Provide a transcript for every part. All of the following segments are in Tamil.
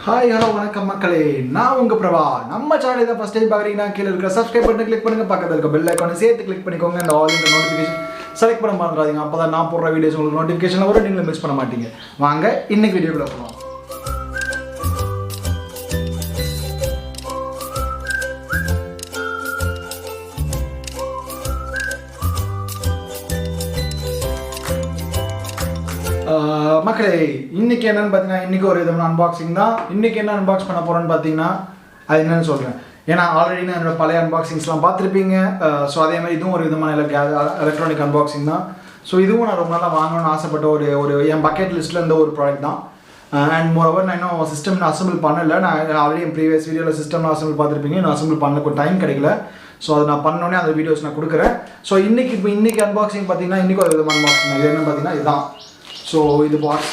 ஹாய் ஹலோ வணக்கம் மக்களே, நான் உங்கள் பிரபா. நம்ம சேனல் தான் ஃபஸ்ட் டைம் பார்க்குறீங்கன்னா கீழே இருக்கிற சப்ஸ்கிரைப் பட்டனை கிளிக் பண்ணுங்கள், பக்கத்தில் இருக்க பெல் ஐக்கானை சேர்த்து கிளிக் பண்ணிக்கோங்க. இந்த ஆல் இன்டர் நோட்டிஃபிகேஷன் செலக்ட் பண்ண மறந்துடாதீங்க. அப்போ தான் நான் போடுற வீடியோஸ் உங்களுக்கு நோட்டிஃபிகேஷன் வரும், நீங்களும் மிஸ் பண்ண மாட்டீங்க. வாங்க இன்னைக்கு வீடியோக்குள்ள போகலாம். மக்களே, இன்றைக்கி என்னென்னு பார்த்தீங்கன்னா, இன்றைக்கி ஒரு விதமான அன்பாக்சிங் தான். இன்றைக்கி என்ன அன்பாக்ஸ் பண்ண போகிறேன்னு பார்த்தீங்கன்னா, அது என்னென்னு சொல்கிறேன். ஏன்னா ஆல்ரெடி நான் என்னோடய பழைய அன்பாக்சிங்ஸ்லாம் பார்த்துருப்பீங்க. ஸோ அதே மாதிரி இதுவும் ஒரு விதமான எலக்ட்ரானிக் அன்பாக்சிங் தான். ஸோ இதுவும் நான் ரொம்ப நாளாக வாங்கணும்னு ஆசைப்பட்ட ஒரு என் பக்கெட் லிஸ்ட்டில் இருந்த ஒரு ப்ராடக்ட் தான். அண்ட் மோரோவர் நான் இன்னும் சிஸ்டம் அசம்பிள் பண்ணலை. நான் ஆல்ரெடி என் ப்ரீவியஸ் வீடியோவில் சிஸ்டம் அசம்பிள் பார்த்துருப்பீங்க. நான் அசம்பிள் பண்ணல, கொஞ்சம் டைம் கிடைக்கல. ஸோ அதை நான் பண்ணோன்னே அந்த வீடியோஸ் நான் கொடுக்குறேன். ஸோ இன்றைக்கி அன்பாக்சிங் பார்த்தீங்கன்னா, இன்றைக்கி ஒரு விதமான அன்பாக்சிங் தான். இது என்னன்னு பார்த்தீங்கன்னா இதுதான். ஸோ இது பாக்ஸ்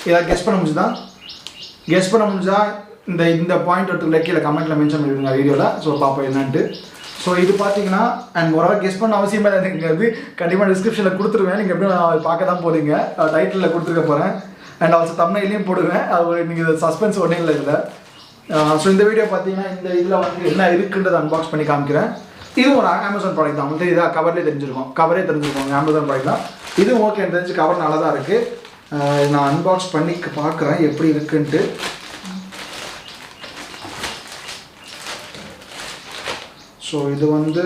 ஏதாவது கெஸ் பண்ண முடிஞ்சா இந்த பாயிண்ட் எடுத்துக்கிட்ட கீழே கமெண்ட்டில் மென்ஷன் பண்ணிவிடுங்க வீடியோவில். ஸோ பார்ப்போம் என்னன்ட்டு. ஸோ இது பார்த்தீங்கன்னா, அண்ட் ஒரு கெஸ் பண்ண அவசியமே எனக்கு கண்டிப்பாக டிஸ்கிரிப்ஷனில் கொடுத்துருவேன். நீங்கள் எப்படியும் பார்க்க தான் போகிறீங்க. டைட்டிலில் கொடுத்துருக்க போகிறேன். அண்ட் ஆல்சோ தம்ப்நெயிலையும் போடுவேன். அது நீங்கள் சஸ்பென்ஸ் ஒன்றும் இல்லை இதில். ஸோ இந்த வீடியோ பார்த்தீங்கன்னா, இந்த இதில் வந்து என்ன இருக்குன்றதை அன்பாக்ஸ் பண்ணி காமிக்கிறேன். இதுவும் ஒரு அமேசான் ப்ராடக்ட் தான். வந்து இதாக கவரே தெரிஞ்சிருக்கோம் அமேசான் ப்ராடக்ட் தான். இதுவும் ஓகே, எனக்கு தெரிஞ்சு கவர் நல்லா தான் இருக்குது. நான் அன்பாக்ஸ் பண்ணி பார்க்குறேன் எப்படி இருக்குன்ட்டு. ஸோ இது வந்து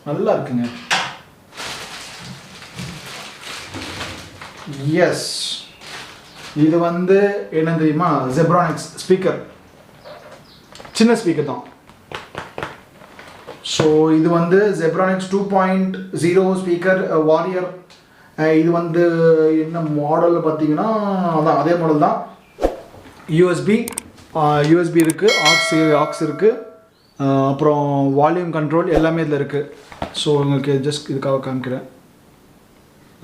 நல்லா இருக்குங்க. எஸ், இது வந்து என்ன தெரியுமா? Zebronics ஸ்பீக்கர், சின்ன ஸ்பீக்கர் தான். ஸோ இது வந்து Zebronics 2.0 ஸ்பீக்கர் வாரியர். இது வந்து என்ன மாடல் பார்த்தீங்கன்னா, அதான் அதே மாடல் தான். யூஎஸ்பி இருக்குது, ஆக்ஸ் இருக்குது, அப்புறம் வால்யூம் கண்ட்ரோல் எல்லாமே இதில் இருக்குது. ஸோ உங்களுக்கு ஜஸ்ட் இதுக்காக காமிக்கிறேன்,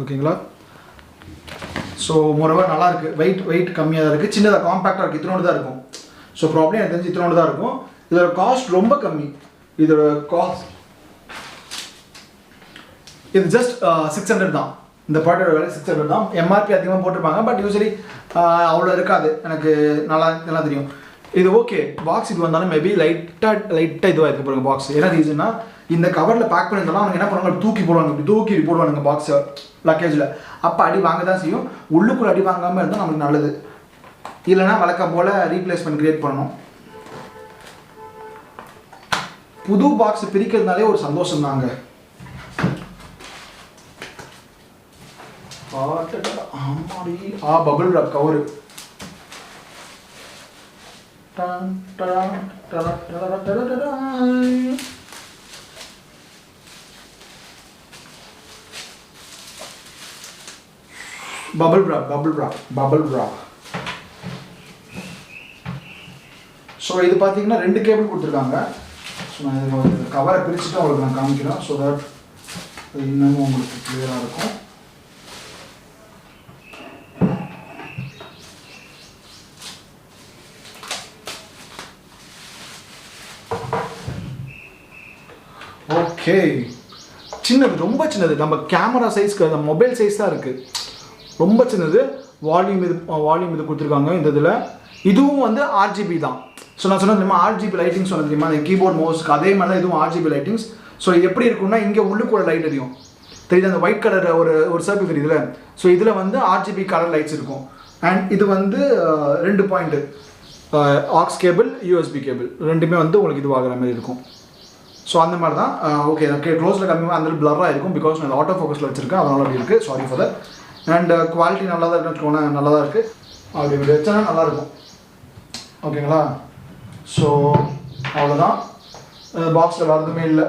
ஓகேங்களா? ஸோ மொரவர் நல்லாயிருக்கு. வெயிட் கம்மியாக தான் இருக்குது, சின்னதாக காம்பேக்டாக இருக்குது, இத்தனோடு தான் இருக்கும். ஸோ ப்ராப்ளம் எனக்கு தெரிஞ்சு இத்தனோடு தான் இருக்கும். இதோட காஸ்ட் ரொம்ப கம்மி. இதோட காஸ்ட் இது ஜஸ்ட் 600 தான். இந்த ப்ராடக்டோட விலை 600 தான். எம்ஆர்பி அதிகமாக போட்டிருப்பாங்க, பட் யூஸ்வலி அவ்வளோ இருக்காது. எனக்கு நல்லா தெரியும். இது ஓகே. பாக்ஸ் இது வந்தாலும் மேபி லைட்டாக இதுவாக இருக்க போகிறாங்க பாக்ஸ். என்ன ரீசன்னா, இந்த கவரில் பேக் பண்ணியிருந்தாலும் அவங்க என்ன பண்ணுவாங்க, தூக்கி போடுவாங்க பாக்ஸை லக்கேஜில். அப்போ அடி வாங்க தான் செய்யும். உள்ளுக்குள்ளே அடி வாங்காமல் இருந்தால் நமக்கு நல்லது. இல்லைனா வழக்கம் போல் ரீப்ளேஸ்மெண்ட் கிரியேட் பண்ணணும். புது பாக்ஸ் பிரிக்கிறதுனாலே ஒரு சந்தோஷம் தாங்க. Bubble wrap cover. Bubble wrap. So இது பார்த்தீங்கன்னா 2 கேபிள் கொடுத்துருக்காங்க. ஸோ நான் இதில் கவரை பிரிச்சுட்டு உங்களுக்கு நான் காமிக்கிறேன். ஸோ தட் அது இன்னமும் உங்களுக்கு கிளியராக இருக்கும். ஓகே, சின்னது, ரொம்ப சின்னது. நம்ம கேமரா சைஸ்க்கு, அந்த மொபைல் சைஸ் தான் இருக்குது. ரொம்ப சின்னது. வால்யூம் இது கொடுத்துருக்காங்க இந்த இதில். இதுவும் வந்து ஆர்ஜிபி தான். ஸோ நான் சொன்னது தெரியுமா, ஆர்ஜிபி லைட்டிங்ஸ் சொன்னது தெரியுமா, அந்த கீபோர்ட் மவுஸ்க்கு அதே மாதிரி தான் இதுவும் ஆர்ஜிபி லைட்டிங்ஸ். ஸோ இது எப்படி இருக்குன்னா, இங்கே உள்ளுக்குள்ள லைட் எரியும் தெரியுது, அந்த ஒயிட் கலர் ஒரு சர்க்கிள் தெரியுதுல. ஸோ இதில் வந்து ஆர்ஜிபி கலர் லைட்ஸ் இருக்கும். அண்ட் இது வந்து 2 point aux cable, USB cable ரெண்டுமே வந்து உங்களுக்கு இது ஆகிற மாதிரி இருக்கும். ஸோ அந்த மாதிரி தான். ஓகே, க்ளோஸில் கம்மியாக அந்த பிளராக இருக்கும், பிகாஸ் நான் ஆட்டோ ஃபோக்கஸில் வச்சுருக்கேன், அதனால் அப்படி இருக்குது. Sorry for that. And quality நல்லா தான் இருக்குன்னு நல்லா தான் இருக்குது. அப்படி இப்படி வச்சா நல்லாயிருக்கும், ஓகேங்களா? ஸோ அவ்வளோதான். பாக்ஸில் வரதுமே இல்லை,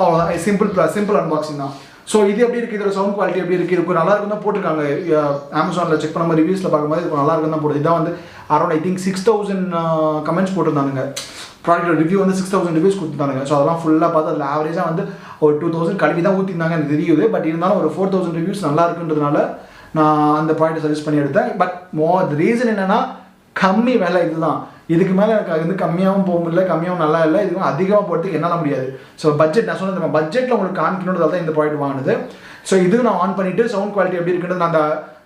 அவ்வளோதான். சிம்பிள் அன்பாக்சிங் தான். ஸோ இது எப்படி இருக்குது, இதோட சவுண்ட் குவாலிட்டி எப்படி இருக்குது, இருக்கும் நல்லா இருக்கும் தான் போட்டிருக்காங்க. அமேசானில் செக் பண்ண மாதிரி ரிவ்யூஸில் பார்க்கும்போது இது நல்லா இருக்கும் தான் போடுது. இதான் வந்து அரௌண்ட் ஐ திங்க் 6000 கமெண்ட்ஸ் போட்டிருந்தானுங்க. ப்ராடக்ட் ரிவ்யூ வந்து 6000 ரிவ்யூஸ் கொடுத்துட்டாங்க. ஸோ அதெல்லாம் ஃபுல்லாக பார்த்து அதில் ஆவரேஜாக வந்து ஒரு 2000 கழுவி தான் ஊற்றிருந்தாங்க எனக்கு தெரியுது. பட் இருந்தாலும் ஒரு 4000 ரிவ்யூஸ் நல்லா இருக்குன்றதுனால நான் அந்த ப்ராடக்ட் சஜஸ்ட் பண்ணி எடுத்தேன். பட் ரீசன் என்னென்னா கம்மி விலை இதுதான். இதுக்கு மேலே எனக்கு அது வந்து கம்மியாகவும் போக முடியல, கம்மியாகவும் நல்லா இல்லை, இதுவும் அதிகமாக போகிறதுக்கு என்னால் முடியாது. ஸோ பட்ஜெட் நான் சொன்னது நம்ம பட்ஜெட்டில் உங்களுக்கு காமிக்கணுன்றதால தான் இந்த ப்ராடக்ட் வாங்கினது. ஸோ இது நான் ஆன் பண்ணிவிட்டு சவுண்ட் குவாலிட்டி எப்படி இருக்குன்றது நான் அந்த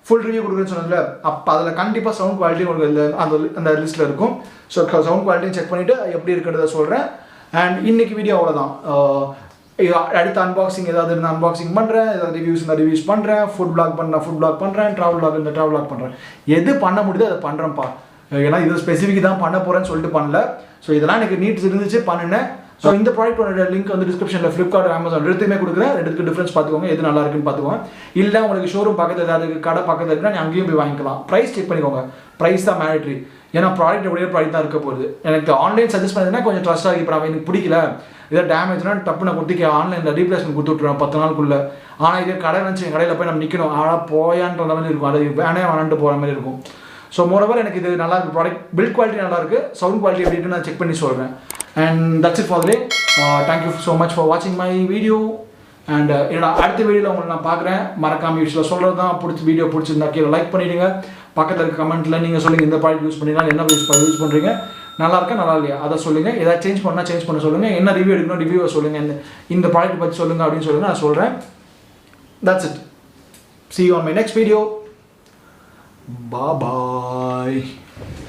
ஃபுல் ரிவ்யூ கொடுக்குறேன்னு சொன்னதில்ல, அப்போ அதில் கண்டிப்பாக சவுண்ட் குவாலிட்டி உங்களுக்கு அந்த லிஸ்ட்டில் இருக்கும். ஸோ சவுண்ட் குவாலிட்டியும் செக் பண்ணிவிட்டு எப்படி இருக்குன்றதை சொல்கிறேன். அண்ட் இன்றைக்கி வீடியோ அவ்வளோதான். அடுத்த அன்பாக்சிங் ஏதாவது இருந்தால் அன்பாக்சிங் பண்ணுறேன், ஏதாவது ரிவ்யூஸ் இருந்தால் ரிவ்யூஸ் பண்ணுறேன், ஃபுட் பிளாக் பண்ணுறேன், ட்ராவல் பிளாக் இருந்தால் ட்ராவல் பிளாக் பண்ணுறேன். எது பண்ண முடியுதோ அதை பண்ணுறேன்ப்பா. ஏன்னா இது ஸ்பெசிஃபிக் தான் பண்ண போகிறேன்னு சொல்லிட்டு பண்ணல. ஸோ இதெல்லாம் எனக்கு நீட்ஸ் இருந்துச்சு பண்ணினேன். ஸோ இந்த ப்ராடக்ட்டோட லிங்க் வந்து டிஸ்கிரிப்ஷனில் ஃப்ளிப்கார்ட், அமேசான் ரெண்டுமே கொடுக்குறேன். ரெண்டுக்கு டிஃப்ரென்ஸ் பார்த்துக்கோங்க, எது நல்லா இருக்குன்னு பார்த்துக்கோங்க. இல்லை உங்களுக்கு ஷோரூம் பக்கத்தில் ஏதாவது கடை பக்கத்தில் இருக்குன்னா நீ அங்கேயும் போய் வாங்கிக்கலாம். ப்ரைஸ் செக் பண்ணிக்கோங்க, ப்ரைஸ் தான் மேனிட்ரி. ஏன்னா ப்ராடக்ட் எப்படியே ப்ராடக்ட் தான் இருக்க போகுது. எனக்கு ஆன்லைன் சஜஸ்ட் பண்ணதுன்னா கொஞ்சம் ட்ரஸ்ட்டாக இப்போ எனக்கு பிடிக்கல, ஏதாவது டேமேஜ்னா டப்பு நான் கொடுத்துக்க ஆன்லைனில் ரீப்ளேஸ்மெண்ட் கொடுத்துட்ருவேன் 10 நாளுக்குள்ளே. ஆனால் இதே கடை நினச்சி கடையில் போய் நம்ம நிற்கணும், ஆனால் போயான்ற மாதிரி இருக்கும், அது வேணான்ட்டு போகிற மாதிரி இருக்கும். ஸோ மோரோவர் எனக்கு இது நல்லா இருக்குது, ப்ராடக்ட் பில்ட் குவாலிட்டி நல்லா இருக்குது, சவுண்ட் குவாலிட்டி எப்படி இருக்குன்னு நான் செக் பண்ணி சொல்கிறேன். And that's it for the day. Thank you so much for வாட்சிங் மை வீடியோ. அண்ட் என்னோட அடுத்த வீடியோவில் உங்களை நான் பார்க்குறேன். மறக்காம யூஸில் சொல்கிறது தான் வீடியோ பிடிச்சிருந்தா கீழே லைக் பண்ணிவிடுங்க. பக்கத்தில் இருக்க கமெண்ட்டில் நீங்கள் சொல்லுங்கள் இந்த ப்ராடக்ட் யூஸ் பண்ணிங்கன்னா என்ன யூஸ் பண்ணுறீங்க, நல்லா இருக்கா நல்லா இல்லையா அதை சொல்லுங்கள். ஏதாவது சேஞ்ச் பண்ண சொல்லுங்கள், என்ன ரிவ்யூ எடுக்கணும் ரிவ்யூவை சொல்லுங்கள், இந்த ப்ராடக்ட் பற்றி சொல்லுங்கள் அப்படின்னு சொல்லுங்கள், நான் சொல்கிறேன். That's it. See you on my next video. Bye bye.